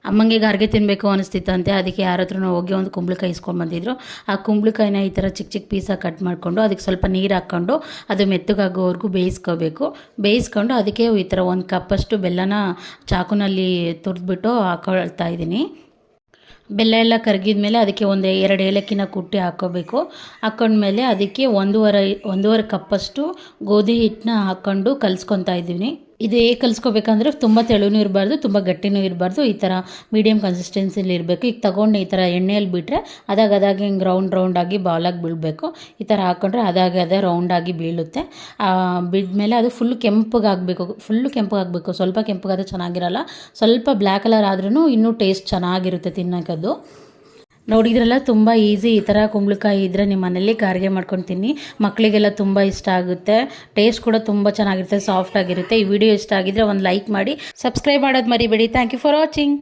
ಅಮ್ಮಂಗೆ ಗಾರ್ಗೆ ತಿನ್ನಬೇಕು ಅನಿಸ್ತಿತ್ತಂತೆ. ಅದಕ್ಕೆ ಯಾರ ಹತ್ರನೂ ಹೋಗಿ ಒಂದು ಕುಂಬಳಕಾಯಿ ಇಸ್ಕೊಂಡು ಬಂದಿದ್ರು. ಆ ಕುಂಬಳಕಾಯಿನ ಈ ಥರ ಚಿಕ್ಕ ಚಿಕ್ಕ ಪೀಸಾಗಿ ಕಟ್ ಮಾಡಿಕೊಂಡು ಅದಕ್ಕೆ ಸ್ವಲ್ಪ ನೀರು ಹಾಕ್ಕೊಂಡು ಅದು ಮೆತ್ತಗಾಗೋವರೆಗೂ ಬೇಯಿಸ್ಕೊಂಡು ಅದಕ್ಕೆ ಈ ಥರ ಒಂದು ಕಪ್ಪಷ್ಟು ಬೆಲ್ಲನ ಚಾಕುನಲ್ಲಿ ತುರಿದ್ಬಿಟ್ಟು ಹಾಕೊಳ್ತಾ ಇದ್ದೀನಿ. ಬೆಲ್ಲ ಎಲ್ಲ ಕರಗಿದ ಮೇಲೆ ಅದಕ್ಕೆ ಒಂದು 2 ಏಲಕ್ಕಿನ ಕುಟ್ಟಿ ಹಾಕ್ಕೋಬೇಕು. ಹಾಕ್ಕೊಂಡ್ಮೇಲೆ ಅದಕ್ಕೆ ಒಂದೂವರೆ ಕಪ್ಪಷ್ಟು ಗೋಧಿ ಹಿಟ್ಟನ್ನ ಹಾಕ್ಕೊಂಡು ಕಲಿಸ್ಕೊತಾ ಇದ್ದೀನಿ. ಇದು ಹೇಗೆ ಕಲಿಸ್ಕೋಬೇಕಂದ್ರೆ ತುಂಬ ತೆಳುನೂ ಇರಬಾರ್ದು, ತುಂಬ ಗಟ್ಟಿನೂ ಇರಬಾರ್ದು, ಈ ಥರ ಮೀಡಿಯಮ್ ಕನ್ಸಿಸ್ಟೆನ್ಸಿಲಿ ಇರಬೇಕು. ಈಗ ತೊಗೊಂಡು ಈ ಥರ ಎಣ್ಣೆಯಲ್ಲಿ ಬಿಟ್ಟರೆ ಅದಾಗೆ ಹಿಂಗೆ ರೌಂಡಾಗಿ ಬಾಲಾಗಿ ಬೀಳಬೇಕು. ಈ ಥರ ಹಾಕ್ಕೊಂಡ್ರೆ ಅದೇ ರೌಂಡಾಗಿ ಬೀಳುತ್ತೆ. ಬಿದ್ಮೇಲೆ ಅದು ಫುಲ್ಲು ಕೆಂಪಗಾಗಬೇಕು. ಸ್ವಲ್ಪ ಕೆಂಪಗಾದರೆ ಚೆನ್ನಾಗಿರಲ್ಲ. ಸ್ವಲ್ಪ ಬ್ಲ್ಯಾಕ್ ಕಲರ್ ಆದ್ರೂ ಇನ್ನೂ ಟೇಸ್ಟ್ ಚೆನ್ನಾಗಿರುತ್ತೆ ತಿನ್ನೋಕ್ಕದು. ನೋಡಿದ್ರಲ್ಲ, ತುಂಬ ಈಸಿ. ಈ ಥರ ಕುಂಬಳಕಾಯಿ ಇದ್ದರೆ ನಿಮ್ಮ ಮನೇಲಿ ಗಾರ್ಗೆ ಮಾಡ್ಕೊಂಡು ತಿನ್ನಿ. ಮಕ್ಕಳಿಗೆಲ್ಲ ತುಂಬ ಇಷ್ಟ ಆಗುತ್ತೆ. ಟೇಸ್ಟ್ ಕೂಡ ತುಂಬ ಚೆನ್ನಾಗಿರುತ್ತೆ, ಸಾಫ್ಟ್ ಆಗಿರುತ್ತೆ. ಈ ವಿಡಿಯೋ ಇಷ್ಟ ಆಗಿದ್ರೆ ಒಂದು ಲೈಕ್ ಮಾಡಿ, ಸಬ್ಸ್ಕ್ರೈಬ್ ಮಾಡೋದು ಮರಿಬೇಡಿ. Thank you for watching.